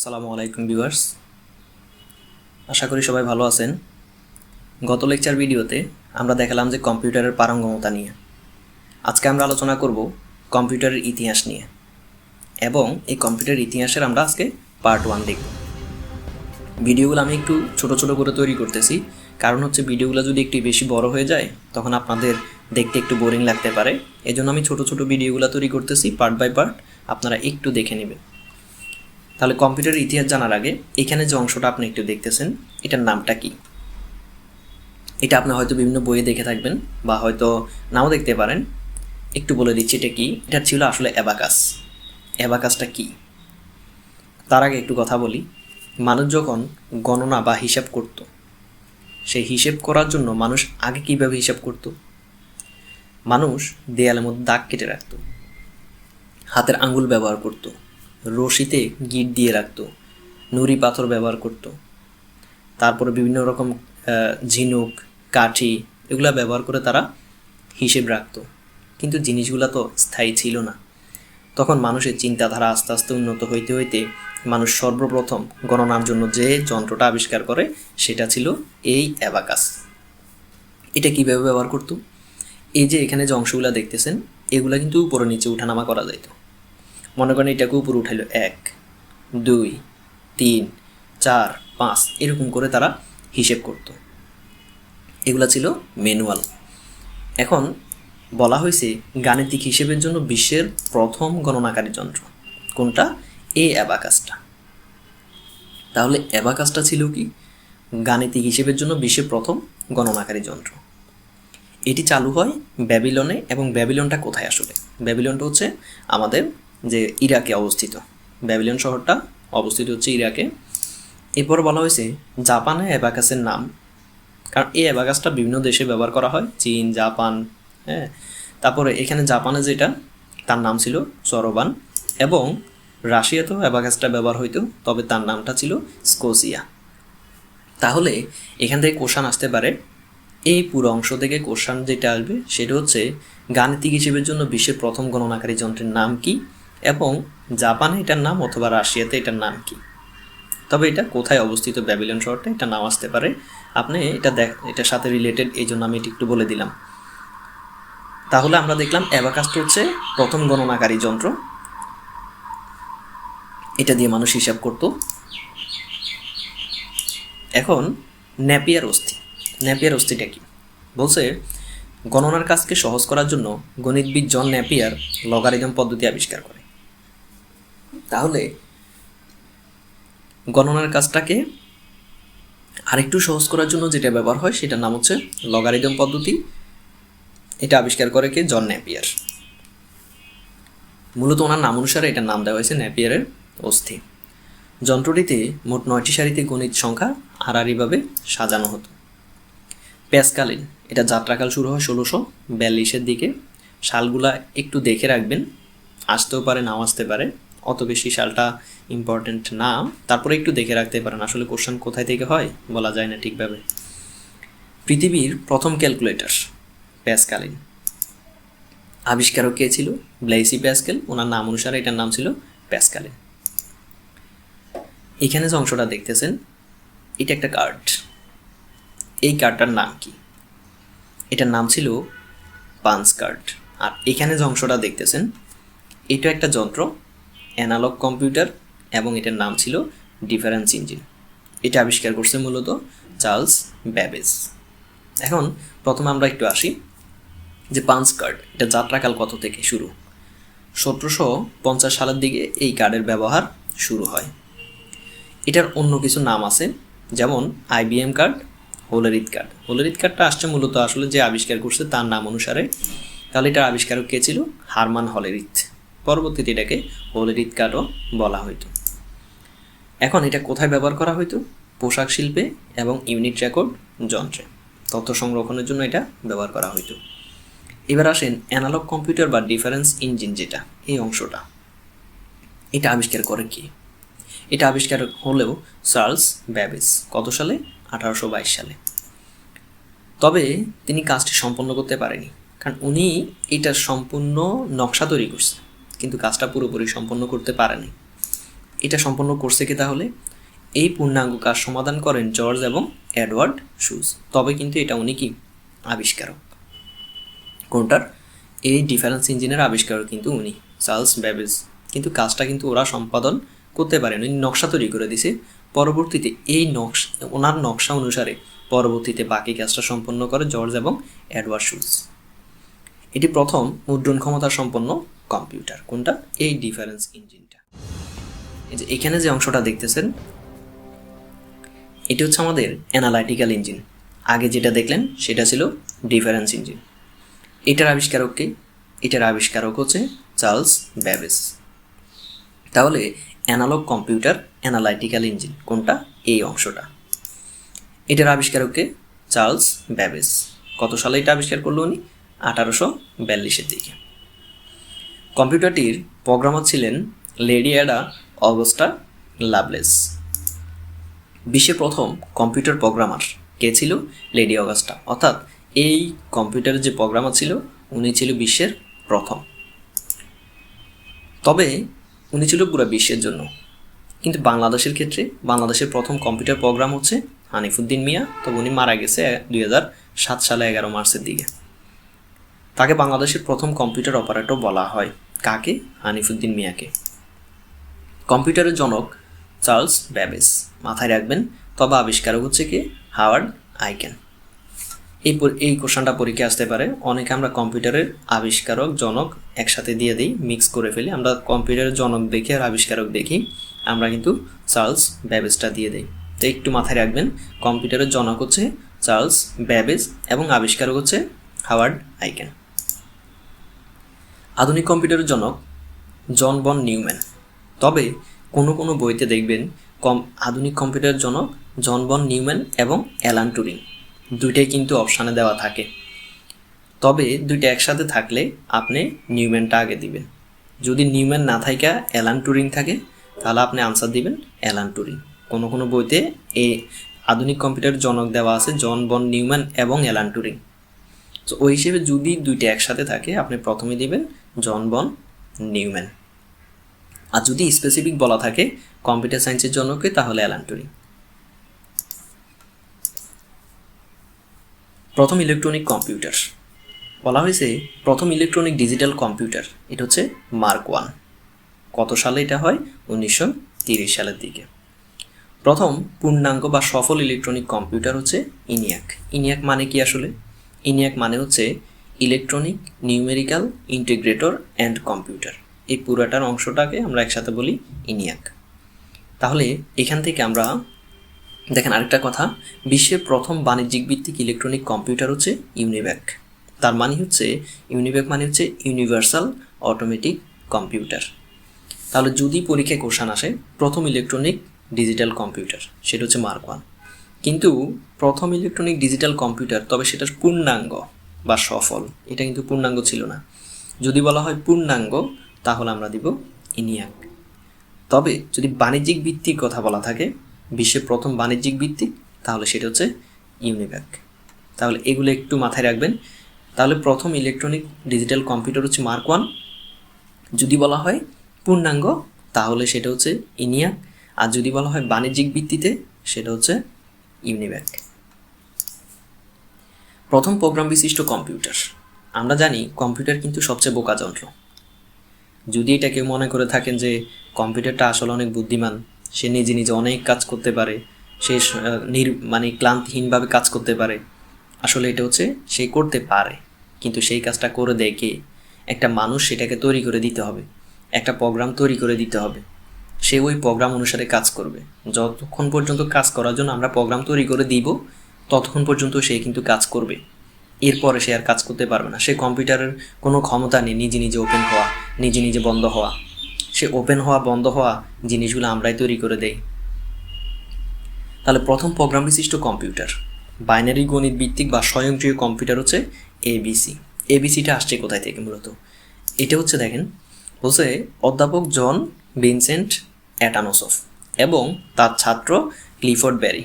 আসসালামু আলাইকুম ভিউয়ার্স, আশা করি সবাই ভালো আছেন। গত লেকচার ভিডিওতে আমরা দেখালাম যে কম্পিউটারের পারঙ্গমতা নিয়ে। আজকে আমরা আলোচনা করব কম্পিউটারের ইতিহাস নিয়ে, এবং এই কম্পিউটার ইতিহাসের আমরা আজকে পার্ট 1 দেখব। ভিডিওগুলো আমি একটু ছোট ছোট করে তৈরি করতেছি, কারণ হচ্ছে ভিডিওগুলো যদি একটু বেশি বড় হয়ে যায় তখন আপনাদের দেখতে একটু বোরিং লাগতে পারে। এজন্য আমি ছোট ছোট ভিডিওগুলো তৈরি করতেছি, পার্ট বাই পার্ট আপনারা একটু দেখে নেবেন। তাহলে কম্পিউটারের ইতিহাস জানার আগে এখানে যে অংশটা আপনি একটু দেখতেছেন, এটার নামটা কি? এটা আপনি হয়তো বিভিন্ন বইয়ে দেখে থাকবেন বা হয়তো নাও দেখতে পারেন। একটু বলে দিচ্ছি এটা কি। এটা ছিল আসলে অ্যাবাকাস। অ্যাবাকাসটা কি তার আগে একটু কথা বলি। মানুষ যখন গণনা বা হিসাব করত, সেই হিসেব করার জন্য মানুষ আগে কীভাবে হিসাব করত? মানুষ দেয়ালের মধ্যে দাগ কেটে রাখত, হাতের আঙ্গুল ব্যবহার করত, রশিতে গিট দিয়ে রাখত, নুড়ি পাথর ব্যবহার করত, তারপরে বিভিন্ন রকম ঝিনুক, কাঠি এগুলো ব্যবহার করে তারা হিসেব রাখত। কিন্তু জিনিসগুলো তো স্থায়ী ছিল না। তখন মানুষের চিন্তাধারা আস্তে আস্তে উন্নত হইতে হইতে মানুষ সর্বপ্রথম গণনার জন্য যে যন্ত্রটা আবিষ্কার করে সেটা ছিল এই অ্যাবাকাস। এটা কীভাবে ব্যবহার করত? এই যে এখানে যে অংশগুলো দেখতেছেন, এগুলা কিন্তু উপরে নিচে উঠানামা করা যাইত। মনে করেন এটাকে উপরে উঠাইলো 1, 2, 3, 4, 5 এরকম করে তারা হিসেব করত। এগুলা ছিল ম্যানুয়াল। এখন বলা হয়েছে গাণিতিক হিসেবের জন্য বিশ্বের প্রথম গণনাকারী যন্ত্র কোনটা? এই অ্যাবাকাসটা। তাহলে অ্যাবাকাসটা ছিল কি? গাণিতিক হিসেবের জন্য বিশ্বের প্রথম গণনাকারী যন্ত্র। এটি চালু হয় ব্যাবিলনে। এবং ব্যাবিলনটা কোথায় আসলে? ব্যাবিলনটা হচ্ছে আমাদের যে ইরাকে অবস্থিত। ব্যাবিলন শহরটা অবস্থিত হচ্ছে ইরাকে। এরপর বলা হয়েছে জাপানে অ্যাবাকাসের নাম, কারণ এই অ্যাবাকাসটা বিভিন্ন দেশে ব্যবহার করা হয়, চীন, জাপান, হ্যাঁ। তারপরে এখানে জাপানে যেটা, তার নাম ছিল সরোবান, এবং রাশিয়াতেও অ্যাবাকাসটা ব্যবহার হইতো, তবে তার নামটা ছিল স্কোসিয়া। তাহলে এখান থেকে কোশ্চান আসতে পারে, এই পুরো অংশ থেকে কোশ্চান যেটা আসবে সেটা হচ্ছে গাণিতিক হিসেবের জন্য বিশ্বের প্রথম গণনাকারী যন্ত্রের নাম কি, এবং জাপানে এটার নাম অথবা রাশিয়াতে এটার নাম কি। তবে এটা কোথায় অবস্থিত, ব্যাবিলন শহরটা, এটা নাও আসতে পারে। আপনি এটার সাথে রিলেটেড, এই জন্য আমি এটা একটু বলে দিলাম। তাহলে আমরা দেখলাম অ্যাবাকাসটা হচ্ছে প্রথম গণনাকারী যন্ত্র। এটা দিয়ে মানুষ হিসাব করত। এখন নেপিয়ার অস্থি। নেপিয়ার অস্থিটা কি? বলছে গণনার কাজকে সহজ করার জন্য গণিতবিদ জন নেপিয়ার লগারিদম পদ্ধতি আবিষ্কার করে। তাহলে গণনার কাজটাকে আরেকটু সহজ করার জন্য যেটা ব্যবহার হয় সেটার নাম হচ্ছে লগারিদম পদ্ধতি। এটা আবিষ্কার করে কে? জন নেপিয়ার। মূলত ওনার নাম অনুসারে এটার নাম দেওয়া হয়েছে নেপিয়ারের অস্থি। যন্ত্রটিতে মোট 9টি সারিতে গণিত সংখ্যা হারারিভাবে সাজানো হতো। প্যাসকালিন, এটা যাত্রাকাল শুরু হয় 1642-এর দিকে। সালগুলা একটু দেখে রাখবেন, আসতেও পারে নাও আসতে পারে, অত বেশি সালটা ইম্পর্টেন্ট না, তারপরে একটু দেখে রাখতে পারেন। আসলে কোশ্চেন কোথায় থেকে হয় বলা যায় না ঠিকভাবে। পৃথিবীর প্রথম ক্যালকুলেটর প্যাসকালিন। আবিষ্কারক কে ছিল? ব্লেইসি প্যাসকেল। ওনার নাম অনুসারে এটার নাম ছিল প্যাসকালিন। এখানে যে অংশটা দেখতেছেন, এটা একটা কার্ড। এই কার্ডটার নাম কি? এটার নাম ছিল পাঞ্চ কার্ড। আর এখানে যে অংশটা দেখতেছেন, এটা একটা যন্ত্র, অ্যানালগ কম্পিউটার, এবং এটার নাম ছিল ডিফারেন্স ইঞ্জিন। এটা আবিষ্কার করছে মূলত চার্লস ব্যাবেজ। এখন প্রথমে আমরা একটু আসি যে পাঞ্চ কার্ড, এটা যাত্রাকাল কত থেকে শুরু? 1750 সালের দিকে এই কার্ডের ব্যবহার শুরু হয়। এটার অন্য কিছু নাম আছে, যেমন IBM-Card, হোলেরিথ কার্ড। হোলেরিথ কার্ডটা আসছে মূলত আসলে যে আবিষ্কার করছে তার নাম অনুসারে। তাহলে এটার আবিষ্কারক কে ছিল? হারমান হোলেরিথ। পরবর্তীতে এটাকে হোলেরিথ কার্ডও বলা হইতো। এখন এটা কোথায় ব্যবহার করা হইতো? পোশাক শিল্পে এবং ইউনিট রেকর্ড যন্ত্রে তথ্য সংরক্ষণের জন্য এটা ব্যবহার করা হইতো। এবার আসেন অ্যানালগ কম্পিউটার বা ডিফারেন্স ইঞ্জিন, যেটা এই অংশটা, এটা আবিষ্কার করে কি? এটা আবিষ্কার হলেও চার্লস ব্যাবেজ। কত সালে? 1822 সালে। তবে তিনি কাজটি সম্পন্ন করতে পারেনি, কারণ উনি এটার সম্পূর্ণ নকশা তৈরি করছে, কিন্তু কাজটা পুরোপুরি সম্পন্ন করতে পারেনি। এটা সম্পন্ন করছে কি তাহলে? এই পূর্ণাঙ্গ কাজ সমাধান করেন জর্জ এবং এডওয়ার্ড শুজ। তবে কিন্তু এটা উনি কি আবিষ্কারক, কোনটার? এই ডিফারেন্স ইঞ্জিনের আবিষ্কারক কিন্তু উনি, চার্লস ব্যাবেজ। কিন্তু কাজটা কিন্তু ওরা সম্পাদন করতে পারেন, উনি নকশা তৈরি করে দিছে। পরবর্তীতে এই ওনার নকশা অনুসারে পরবর্তীতে বাকি কাজটা সম্পন্ন করে জর্জ এবং এডওয়ার্ড শুজ। এটি প্রথম মুদ্রণ ক্ষমতা সম্পন্ন কম্পিউটার। কোনটা? এই ডিফারেন্স ইঞ্জিনটা। এই যে এখানে যে অংশটা দেখতেছেন, এটি হচ্ছে আমাদের অ্যানালাইটিক্যাল ইঞ্জিন। আগে যেটা দেখলেন সেটা ছিল ডিফারেন্স ইঞ্জিন। এটার আবিষ্কারক কে? এটার আবিষ্কারক হচ্ছে চার্লস ব্যাবেজ। তাহলে অ্যানালগ কম্পিউটার, অ্যানালাইটিক্যাল ইঞ্জিন কোনটা? এই অংশটা। এটার আবিষ্কারক কে? Charles Babbage. কত সালে এটা আবিষ্কার করলো উনি? 1842-এর দিকে। কম্পিউটারটির প্রোগ্রামার ছিলেন লেডি অ্যাডা অগস্টা লাভলেস। বিশ্বের প্রথম কম্পিউটার প্রোগ্রামার কে ছিল? Lady Augusta. অর্থাৎ এই কম্পিউটারের যে প্রোগ্রামার ছিল উনি ছিল বিশ্বের প্রথম। তবে উনি ছিল পুরো বিশ্বের জন্য। কিন্তু বাংলাদেশের ক্ষেত্রে বাংলাদেশের প্রথম কম্পিউটার প্রোগ্রাম হচ্ছে হানিফুদ্দিন মিয়া। তবে উনি মারা গেছে 2007 সালে 11 মার্চের দিকে। তাকে বাংলাদেশের প্রথম কম্পিউটার অপারেটর বলা হয়। কাকে? হানিফুদ্দিন মিয়াকে। কম্পিউটারের জনক চার্লস ব্যাবেজ, মাথায় রাখবেন। তবে আবিষ্কারক হচ্ছে কি? Howard icon. এই কোশ্চেনটা পরীক্ষা আসতে পারে। অনেকে আমরা কম্পিউটারের আবিষ্কারক জনক একসাথে দিয়ে দিই, মিক্স করে ফেলি। আমরা কম্পিউটারের জনক দেখি আর আবিষ্কারক দেখি, আমরা কিন্তু চার্লস ব্যাবেজটা দিয়ে দিই। তো একটু মাথায় রাখবেন, কম্পিউটারের জনক হচ্ছে চার্লস ব্যাবেজ এবং আবিষ্কারক হচ্ছে হাওয়ার্ড আইকেন। আধুনিক কম্পিউটারের জনক জন বন নিউম্যান। তবে কোনো কোনো বইতে দেখবেন আধুনিক কম্পিউটারের জনক জন বন নিউম্যান এবং অ্যালান টুরিং, দুইটাই কিন্তু অপশানে দেওয়া থাকে। তবে দুইটা একসাথে থাকলে আপনি নিউম্যানটা আগে দিবেন। যদি নিউম্যান না থাকে অ্যালান টুরিং থাকে, তাহলে আপনি আনসার দিবেন অ্যালান টুরিং। কোনো কোনো বইতে এই আধুনিক কম্পিউটারের জনক দেওয়া আছে জন বন নিউম্যান এবং অ্যালান টুরিং। তো ওই হিসেবে যদি দুইটা একসাথে থাকে আপনি প্রথমে দিবেন জন বন নিউম্যান। আর যদি স্পেসিফিক বলা থাকে কম্পিউটার সায়েন্সের জনকে, তাহলে অ্যালান টুরিং। প্রথম ইলেকট্রনিক কম্পিউটার বলা হয়েছে প্রথম ইলেকট্রনিক ডিজিটাল কম্পিউটার, এটা হচ্ছে মার্ক 1। কত সালে এটা হয়? 1930 সালের দিকে। প্রথম পূর্ণাঙ্গ বা সফল ইলেকট্রনিক কম্পিউটার হচ্ছে ইনিয়াক। ইনিয়াক মানে কি আসলে? ইনিয়াক মানে হচ্ছে electronic numerical integrator and computer. এই পুরাটার অংশটাকে আমরা একসাথে বলি ইনিয়াক। তাহলে এখান থেকে আমরা দেখেন আরেকটা কথা, বিশ্বের প্রথম বাণিজ্যিক ভিত্তিক ইলেকট্রনিক কম্পিউটার হচ্ছে ইউনিভ্যাক। তার মানে হচ্ছে ইউনিভ্যাক মানে হচ্ছে ইউনিভার্সাল অটোমেটিক কম্পিউটার। তাহলে যদি পরীক্ষায় কোশ্চেন আসে প্রথম ইলেকট্রনিক ডিজিটাল কম্পিউটার, সেটা হচ্ছে মার্ক 1। কিন্তু প্রথম ইলেকট্রনিক ডিজিটাল কম্পিউটার, তবে সেটার পূর্ণাঙ্গ বা সফল, এটা কিন্তু পূর্ণাঙ্গ ছিল না। যদি বলা হয় পূর্ণাঙ্গ, তাহলে আমরা দিব ইনিয়াক। তবে যদি বাণিজ্যিক ভিত্তিক কথা বলা থাকে, বিশ্বের প্রথম বাণিজ্যিক ভিত্তিক, তাহলে সেটা হচ্ছে ইউনিভ্যাক। তাহলে এগুলো একটু মাথায় রাখবেন। তাহলে প্রথম ইলেকট্রনিক ডিজিটাল কম্পিউটার হচ্ছে মার্ক 1। যদি বলা হয় পূর্ণাঙ্গ, তাহলে সেটা হচ্ছে ইনিয়াক। আর যদি বলা হয় বাণিজ্যিক ভিত্তিতে, সেটা হচ্ছে ইউনিভ্যাক। প্রথম প্রোগ্রাম বিশিষ্ট কম্পিউটার। আমরা জানি কম্পিউটার কিন্তু সবচেয়ে বোকা যন্ত্র। যদি এটা কেউ মনে করে থাকেন যে কম্পিউটারটা আসলে অনেক বুদ্ধিমান, সে নিজে নিজে অনেক কাজ করতে পারে, সে মানে ক্লান্তিহীনভাবে কাজ করতে পারে, আসলে এটা হচ্ছে সে করতে পারে, কিন্তু সেই কাজটা করে দেয় কে? একটা মানুষ সেটাকে তৈরি করে দিতে হবে, একটা প্রোগ্রাম তৈরি করে দিতে হবে, সে ওই প্রোগ্রাম অনুসারে কাজ করবে। যতক্ষণ পর্যন্ত কাজ করার জন্য আমরা প্রোগ্রাম তৈরি করে দিব, ততক্ষণ পর্যন্ত সে কিন্তু কাজ করবে। এরপরে সে আর কাজ করতে পারবে না। সে কম্পিউটারের কোনো ক্ষমতা নেই নিজে নিজে ওপেন হওয়া, নিজে নিজে বন্ধ হওয়া। সে ওপেন হওয়া বন্ধ হওয়া জিনিসগুলো আমরাই তৈরি করে দেই। তাহলে প্রথম প্রোগ্রাম বিশিষ্ট কম্পিউটার, বাইনারি গণিত ভিত্তিক বা স্বয়ংক্রিয় কম্পিউটার হচ্ছে এবিসি। এবিসিটা আসছে কোথায় থেকে মূলত? এটা হচ্ছে দেখেন, বলছে অধ্যাপক জন ভিনসেন্ট অ্যাটানোসফ এবং তার ছাত্র ক্লিফোর্ড ব্যারি,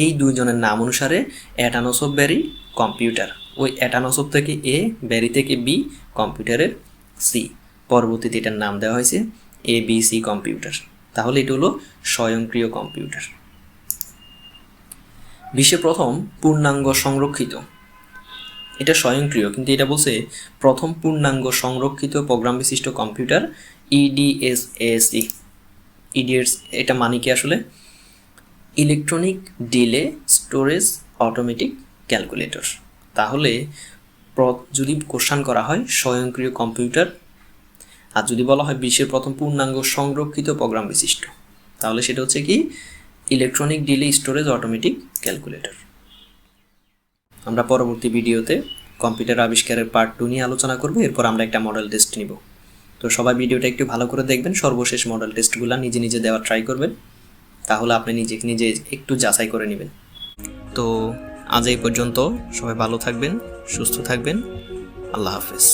এই দুইজনের নাম অনুসারে অ্যাটানোসফ ব্যারি কম্পিউটার। ওই অ্যাটানোসফ থেকে এ, ব্যারি থেকে বি, কম্পিউটারের সি। পরবর্তীতে এটার নাম দেওয়া হয়েছে এবিসি কম্পিউটার। তাহলে এটা হলো স্বয়ংক্রিয় কম্পিউটার। বিশ্বে প্রথম পূর্ণাঙ্গ সংরক্ষিত, এটা স্বয়ংক্রিয় কিন্তু এটা বলছে প্রথম পূর্ণাঙ্গ সংরক্ষিত প্রোগ্রাম বিশিষ্ট কম্পিউটার ইডিএসএসি। ইডিএস এটা মানে কি আসলে? Electronic delay storage automatic calculator. তাহলে যদি কোশ্চেন করা হয় স্বয়ংক্রিয় কম্পিউটার আর যদি বলা হয় বিশ্বের প্রথম পূর্ণাঙ্গ সংরক্ষিত প্রোগ্রাম বিশিষ্ট, তাহলে সেটা হচ্ছে কি electronic delay storage automatic calculator. আমরা পরবর্তী ভিডিওতে কম্পিউটার আবিষ্কারের পার্ট 2 নিয়ে আলোচনা করব, এরপর আমরা একটা মডেল টেস্ট নিব। তো সবাই ভিডিওটা একটু ভালো করে দেখবেন, সর্বশেষ মডেল টেস্টগুলো নিজে নিজে দেওয়ার ট্রাই করবেন, তাহলে আপনি নিজে একটু যাচাই করে নেবেন। তো আজ এই পর্যন্ত, সবাই ভালো থাকবেন, সুস্থ থাকবেন, আল্লাহ হাফেজ।